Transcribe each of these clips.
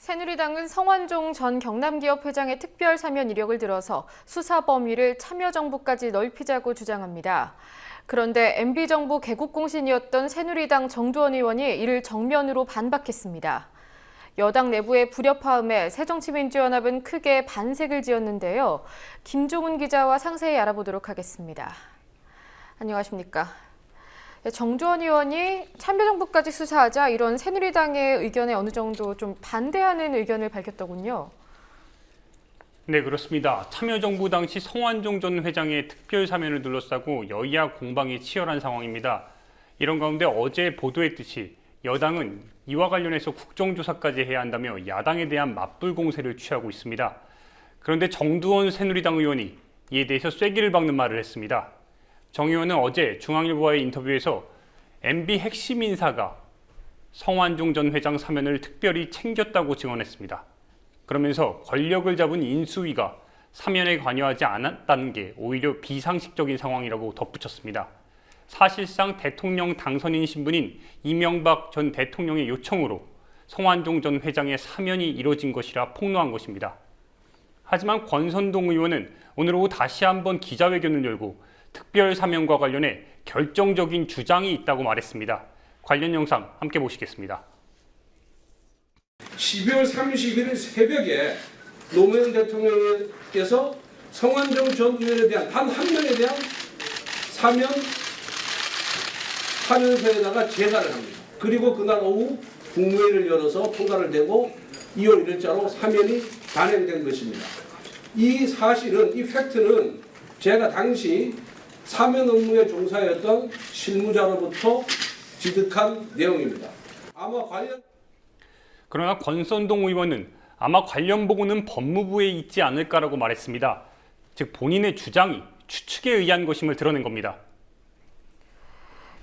새누리당은 성완종 전 경남기업 회장의 특별 사면 이력을 들어서 수사 범위를 참여정부까지 넓히자고 주장합니다. 그런데 MB정부 개국공신이었던 새누리당 정두원 의원이 이를 정면으로 반박했습니다. 여당 내부의 불협화음에 새정치민주연합은 크게 반색을 지었는데요. 김종훈 기자와 상세히 알아보도록 하겠습니다. 안녕하십니까. 정두원 의원이 참여정부까지 수사하자 이런 새누리당의 의견에 어느 정도 좀 반대하는 의견을 밝혔더군요. 네, 그렇습니다. 참여정부 당시 성완종 전 회장의 특별 사면을 둘러싸고 여야 공방이 치열한 상황입니다. 이런 가운데 어제 보도했듯이 여당은 이와 관련해서 국정조사까지 해야 한다며 야당에 대한 맞불 공세를 취하고 있습니다. 그런데 정두원 새누리당 의원이 이에 대해서 쐐기를 박는 말을 했습니다. 정 의원은 어제 중앙일보와의 인터뷰에서 MB 핵심 인사가 성완종 전 회장 사면을 특별히 챙겼다고 증언했습니다. 그러면서 권력을 잡은 인수위가 사면에 관여하지 않았다는 게 오히려 비상식적인 상황이라고 덧붙였습니다. 사실상 대통령 당선인 신분인 이명박 전 대통령의 요청으로 성완종 전 회장의 사면이 이뤄진 것이라 폭로한 것입니다. 하지만 권선동 의원은 오늘 오후 다시 한번 기자회견을 열고 특별 사면과 관련해 결정적인 주장이 있다고 말했습니다. 관련 영상 함께 보시겠습니다. 12월 30일 새벽에 노무현 대통령께서 성완종 전 의원에 대한 단 한 명에 대한 사면 사면서에다가 제사를 합니다. 그리고 그날 오후 국무회의를 열어서 통과를 되고 2월 1일자로 사면이 단행된 것입니다. 이 사실은, 이 팩트는 제가 당시 사면 업무에 종사했던 실무자로부터 지득한 내용입니다. 그러나 권선동 의원은 아마 관련 보고는 법무부에 있지 않을까라고 말했습니다. 즉 본인의 주장이 추측에 의한 것임을 드러낸 겁니다.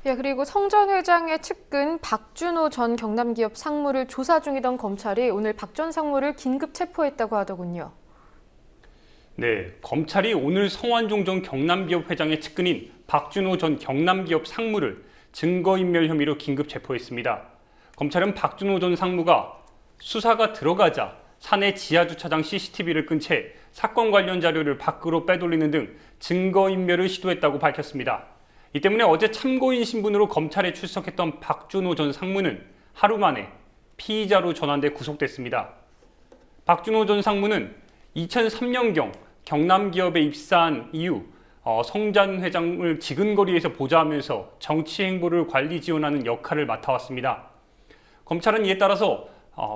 그리고 성 전 회장의 측근 박준호 전 경남기업 상무를 조사 중이던 검찰이 오늘 박 전 상무를 긴급 체포했다고 하더군요. 네, 검찰이 오늘 성완종 전 경남기업 회장의 측근인 박준호 전 경남기업 상무를 증거인멸 혐의로 긴급 체포했습니다. 검찰은 박준호 전 상무가 수사가 들어가자 사내 지하주차장 CCTV를 끈 채 사건 관련 자료를 밖으로 빼돌리는 등 증거인멸을 시도했다고 밝혔습니다. 이 때문에 어제 참고인 신분으로 검찰에 출석했던 박준호 전 상무는 하루 만에 피의자로 전환돼 구속됐습니다. 박준호 전 상무는 2003년경 경남기업에 입사한 이후 성 전 회장을 지근거리에서 보좌하면서 정치 행보를 관리 지원하는 역할을 맡아왔습니다. 검찰은 이에 따라서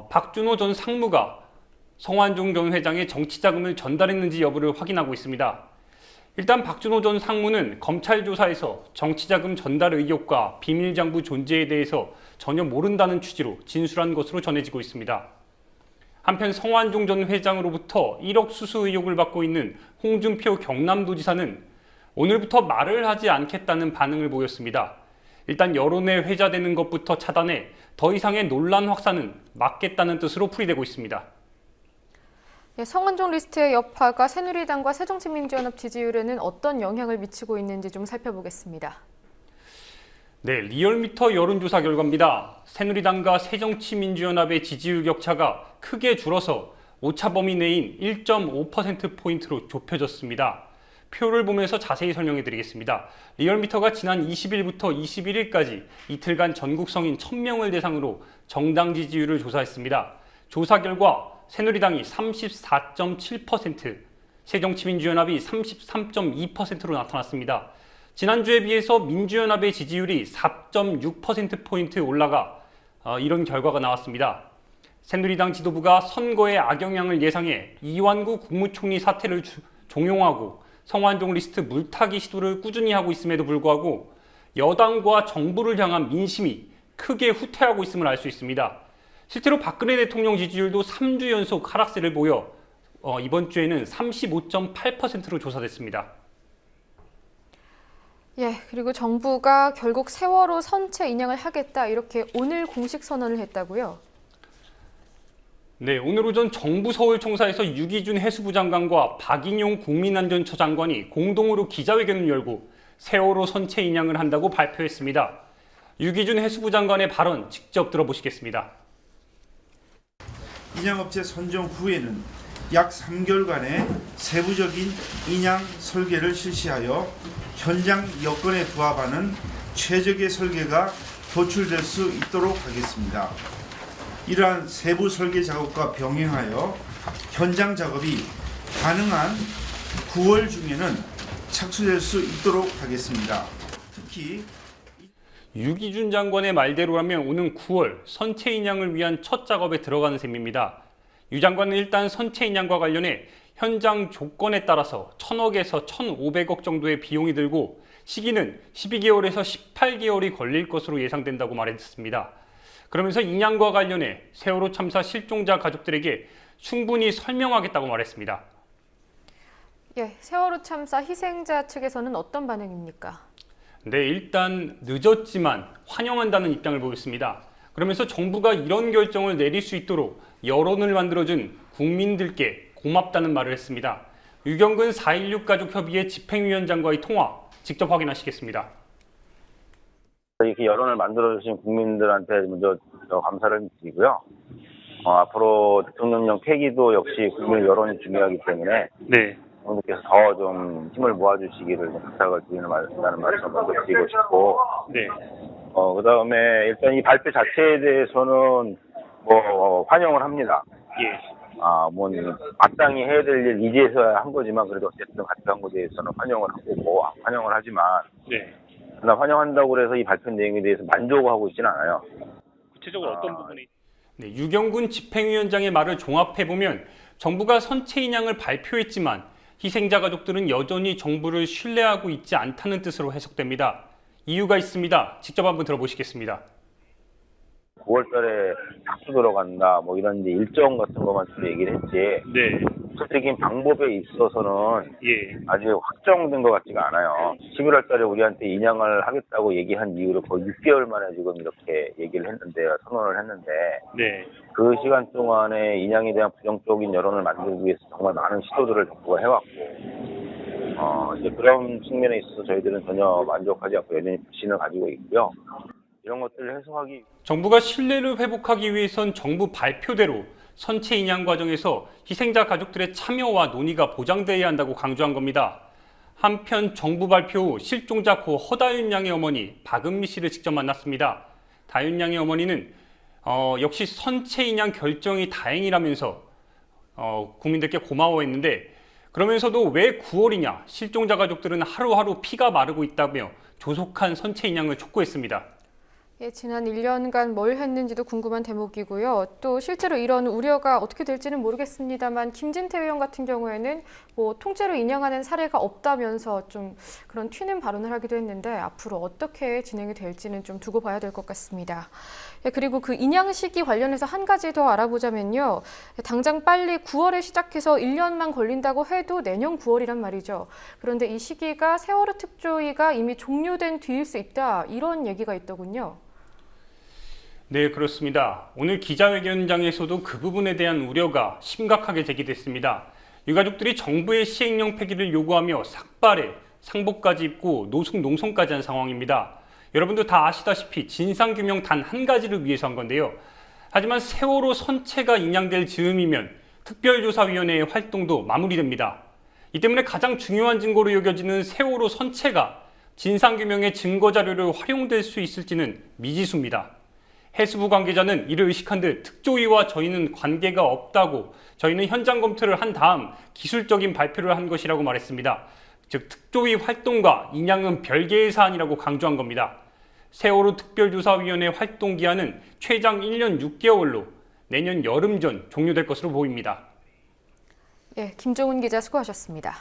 박준호 전 상무가 성완종 전 회장의 정치 자금을 전달했는지 여부를 확인하고 있습니다. 일단 박준호 전 상무는 검찰 조사에서 정치 자금 전달 의혹과 비밀 장부 존재에 대해서 전혀 모른다는 취지로 진술한 것으로 전해지고 있습니다. 한편 성완종 전 회장으로부터 1억 수수 의혹을 받고 있는 홍준표 경남도지사는 오늘부터 말을 하지 않겠다는 반응을 보였습니다. 일단 여론에 회자되는 것부터 차단해 더 이상의 논란 확산은 막겠다는 뜻으로 풀이되고 있습니다. 성완종 리스트의 여파가 새누리당과 새정치민주연합 지지율에는 어떤 영향을 미치고 있는지 좀 살펴보겠습니다. 네, 리얼미터 여론조사 결과입니다. 새누리당과 새정치민주연합의 지지율 격차가 크게 줄어서 오차 범위 내인 1.5%포인트로 좁혀졌습니다. 표를 보면서 자세히 설명해 드리겠습니다. 리얼미터가 지난 20일부터 21일까지 이틀간 전국 성인 1000명을 대상으로 정당 지지율을 조사했습니다. 조사 결과 새누리당이 34.7%, 새정치민주연합이 33.2%로 나타났습니다. 지난주에 비해서 민주연합의 지지율이 4.6%포인트 올라가 이런 결과가 나왔습니다. 새누리당 지도부가 선거의 악영향을 예상해 이완구 국무총리 사퇴를 종용하고 성완종 리스트 물타기 시도를 꾸준히 하고 있음에도 불구하고 여당과 정부를 향한 민심이 크게 후퇴하고 있음을 알 수 있습니다. 실제로 박근혜 대통령 지지율도 3주 연속 하락세를 보여 이번 주에는 35.8%로 조사됐습니다. 그리고 정부가 결국 세월호 선체 인양을 하겠다 이렇게 오늘 공식 선언을 했다고요? 네, 오늘 오전 정부 서울청사에서 유기준 해수부 장관과 박인용 국민안전처 장관이 공동으로 기자회견을 열고 세월호 선체 인양을 한다고 발표했습니다. 유기준 해수부 장관의 발언 직접 들어보시겠습니다. 인양업체 선정 후에는 약 3개월간의 세부적인 인양 설계를 실시하여 현장 여건에 부합하는 최적의 설계가 도출될 수 있도록 하겠습니다. 이러한 세부 설계 작업과 병행하여 현장 작업이 가능한 9월 중에는 착수될 수 있도록 하겠습니다. 특히 유기준 장관의 말대로라면 오는 9월 선체 인양을 위한 첫 작업에 들어가는 셈입니다. 유 장관은 일단 선체 인양과 관련해 현장 조건에 따라서 1,000억에서 1,500억 정도의 비용이 들고 시기는 12개월에서 18개월이 걸릴 것으로 예상된다고 말했습니다. 그러면서 인양과 관련해 세월호 참사 실종자 가족들에게 충분히 설명하겠다고 말했습니다. 예, 세월호 참사 희생자 측에서는 어떤 반응입니까? 네, 일단 늦었지만 환영한다는 입장을 보였습니다. 그러면서 정부가 이런 결정을 내릴 수 있도록 여론을 만들어준 국민들께 고맙다는 말을 했습니다. 유경근 4.16 가족협의회 집행위원장과의 통화 직접 확인하시겠습니다. 이렇게 여론을 만들어주신 국민들한테 먼저 감사를 드리고요. 앞으로 대통령령 폐기도 역시 국민 여론이 중요하기 때문에 네. 여러분들께서 더 좀 힘을 모아주시기를 부탁을 드리는 말씀 먼저 드리고 싶고, 네. 그다음에 일단 이 발표 자체에 대해서는 환영을 합니다. 예. 마땅히 해야 될 일 이제서야 한 거지만 그래도 어쨌든 발표한 것에 대해서는 환영을 하고 환영을 하지만, 네. 그러나 환영한다고 해서 이 발표 내용에 대해서 만족하고 있지는 않아요. 구체적으로 어떤 부분이? 네, 유경근 집행위원장의 말을 종합해보면 정부가 선체 인양을 발표했지만 희생자 가족들은 여전히 정부를 신뢰하고 있지 않다는 뜻으로 해석됩니다. 이유가 있습니다. 직접 한번 들어보시겠습니다. 9월 달에 착수 들어간다, 이런 이제 일정 같은 것만 주로 얘기를 했지. 네. 구체적인 방법에 있어서는 예. 아직 확정된 것 같지가 않아요. 11월 달에 우리한테 인양을 하겠다고 얘기한 이후로 거의 6개월 만에 지금 이렇게 얘기를 했는데요. 선언을 했는데. 네. 그 시간 동안에 인양에 대한 부정적인 여론을 만들기 위해서 정말 많은 시도들을 정부가 해왔고, 이제 그런 측면에 있어서 저희들은 전혀 만족하지 않고 여전히 불신을 가지고 있고요. 이런 것들을 해소하기 정부가 신뢰를 회복하기 위해선 정부 발표대로 선체 인양 과정에서 희생자 가족들의 참여와 논의가 보장돼야 한다고 강조한 겁니다. 한편 정부 발표 후 실종자 고 허다윤 양의 어머니 박은미 씨를 직접 만났습니다. 다윤 양의 어머니는 역시 선체 인양 결정이 다행이라면서 국민들께 고마워했는데, 그러면서도 왜 9월이냐, 실종자 가족들은 하루하루 피가 마르고 있다며 조속한 선체 인양을 촉구했습니다. 예, 지난 1년간 뭘 했는지도 궁금한 대목이고요. 또 실제로 이런 우려가 어떻게 될지는 모르겠습니다만 김진태 의원 같은 경우에는 통째로 인양하는 사례가 없다면서 좀 그런 튀는 발언을 하기도 했는데 앞으로 어떻게 진행이 될지는 좀 두고 봐야 될 것 같습니다. 예, 그리고 그 인양 시기 관련해서 한 가지 더 알아보자면요. 당장 빨리 9월에 시작해서 1년만 걸린다고 해도 내년 9월이란 말이죠. 그런데 이 시기가 세월호 특조위가 이미 종료된 뒤일 수 있다, 이런 얘기가 있더군요. 네, 그렇습니다. 오늘 기자회견장에서도 그 부분에 대한 우려가 심각하게 제기됐습니다. 유가족들이 정부의 시행령 폐기를 요구하며 삭발에 상복까지 입고 노숙 농성까지 한 상황입니다. 여러분도 다 아시다시피 진상규명 단 한 가지를 위해서 한 건데요. 하지만 세월호 선체가 인양될 즈음이면 특별조사위원회의 활동도 마무리됩니다. 이 때문에 가장 중요한 증거로 여겨지는 세월호 선체가 진상규명의 증거자료로 활용될 수 있을지는 미지수입니다. 해수부 관계자는 이를 의식한 듯 특조위와 저희는 관계가 없다고, 저희는 현장 검토를 한 다음 기술적인 발표를 한 것이라고 말했습니다. 즉 특조위 활동과 인양은 별개의 사안이라고 강조한 겁니다. 세월호 특별조사위원회 활동 기한은 최장 1년 6개월로 내년 여름 전 종료될 것으로 보입니다. 예, 김종훈 기자 수고하셨습니다.